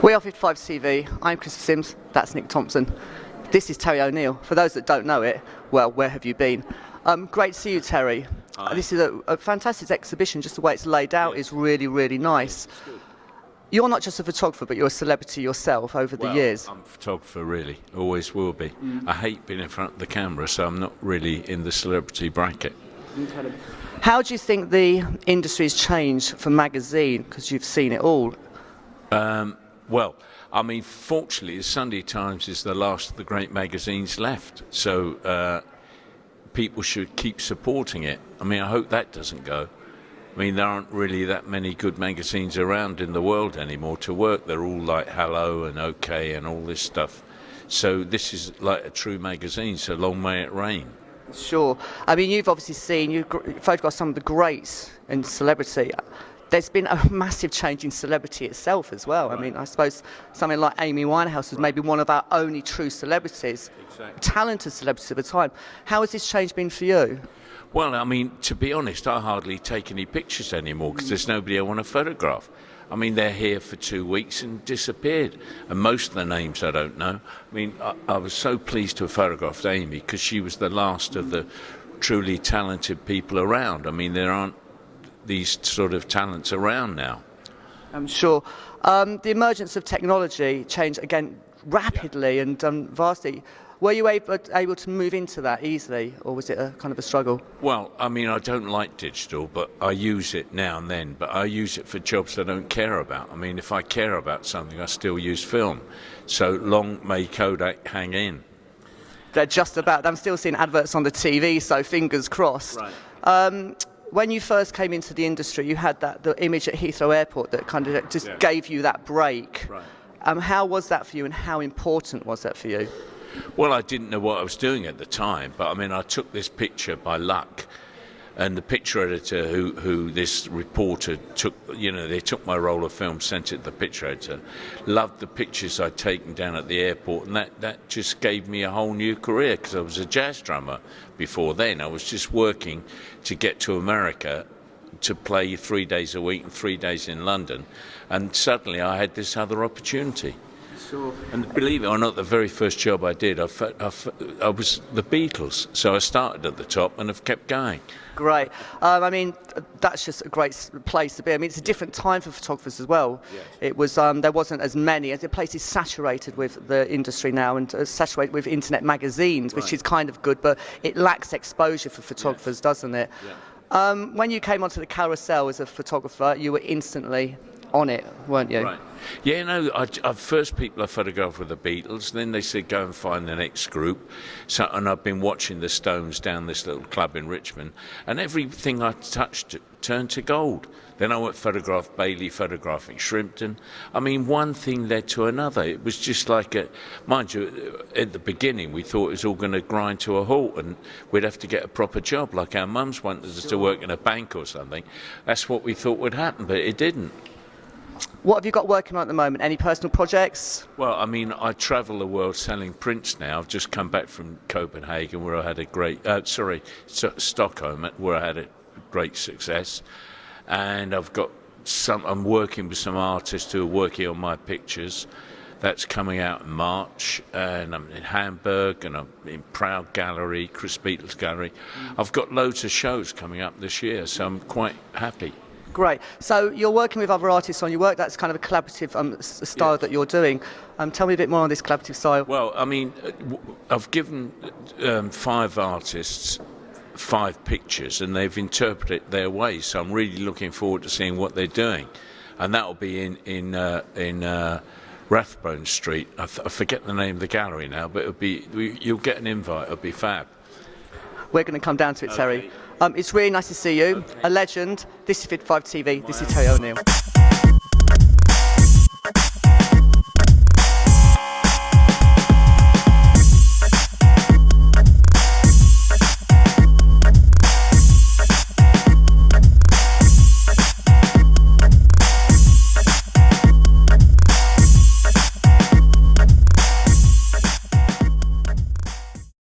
We are 55 TV. I'm Chris Sims. That's Nick Thompson. This is Terry O'Neill. For those that don't know it, well, where have you been? Great to see you, Terry. Hi. This is a fantastic exhibition. Just the way it's laid out is really, really nice. You're not just a photographer, but you're a celebrity yourself over the years. I'm a photographer, really. Always will be. I hate being in front of the camera, so I'm not really in the celebrity bracket. How do you think the industry's changed for magazine? Because you've seen it all. Well, I mean, fortunately, the Sunday Times is the last of the great magazines left, so people should keep supporting it. I mean, I hope that doesn't go. I mean, there aren't really that many good magazines around in the world anymore to work. They're all like Hello and OK and all this stuff. So this is like a true magazine, so long may it rain. Sure. I mean, you've obviously seen, you've photographed some of the greats in celebrity. There's been a massive change in celebrity itself as well. Right. I mean, I suppose something like Amy Winehouse was maybe one of our only true celebrities, talented celebrities at the time. How has this change been for you? Well, I mean, to be honest, I hardly take any pictures anymore because there's nobody I want to photograph. I mean, they're here for 2 weeks and disappeared. And most of the names I don't know. I mean, I was so pleased to have photographed Amy because she was the last of the truly talented people around. I mean, there aren't these sort of talents around now. I'm sure. The emergence of technology changed again rapidly and vastly. Were you able to move into that easily, or was it a kind of a struggle? Well, I mean, I don't like digital, but I use it now and then. But I use it for jobs I don't care about. I mean, if I care about something, I still use film. So long may Kodak hang in. They're just about. I'm still seeing adverts on the TV, so fingers crossed. Right. When you first came into the industry, you had the image at Heathrow Airport that kind of just gave you that break. Right. How was that for you, and how important was that for you? Well, I didn't know what I was doing at the time, but I mean, I took this picture by luck, and the picture editor who this reporter took, you know, they took my roll of film, sent it to the picture editor, loved the pictures I'd taken down at the airport, and that just gave me a whole new career because I was a jazz drummer before then. I was just working to get to America to play 3 days a week and 3 days in London, and suddenly I had this other opportunity. Sure. And believe it or not, the very first job I did, I was the Beatles. So I started at the top and have kept going. Great. I mean, that's just a great place to be. I mean, it's a different time for photographers as well. Yes. It was there wasn't as many. The place is saturated with the industry now and saturated with internet magazines, which is kind of good, but it lacks exposure for photographers, doesn't it? Yeah. When you came onto the carousel as a photographer, you were instantly on it, weren't you? Right. Yeah, no, first people I photographed were the Beatles, then they said go and find the next group. So, and I've been watching the Stones down this little club in Richmond, and everything I touched turned to gold. Then I went photograph Bailey, photographing Shrimpton. I mean, one thing led to another. It was just like, mind you, at the beginning we thought it was all going to grind to a halt and we'd have to get a proper job, like our mums wanted us to work in a bank or something. That's what we thought would happen, but it didn't. What have you got working on at the moment? Any personal projects? Well, I mean, I travel the world selling prints now. I've just come back from Copenhagen, where I had a great, Stockholm, where I had a great success. And I'm working with some artists who are working on my pictures. That's coming out in March, and I'm in Hamburg, and I'm in Proud Gallery, Chris Beatles Gallery. I've got loads of shows coming up this year, so I'm quite happy. Great. So you're working with other artists on your work. That's kind of a collaborative style that you're doing. Tell me a bit more on this collaborative style. Well, I mean, I've given 5 artists 5 pictures, and they've interpreted it their way. So I'm really looking forward to seeing what they're doing, and that will be in Rathbone Street. I forget the name of the gallery now, but you'll get an invite. It'll be fab. We're going to come down to it, Terry. It's really nice to see you. A legend. This is 55 TV. This is Terry O'Neill.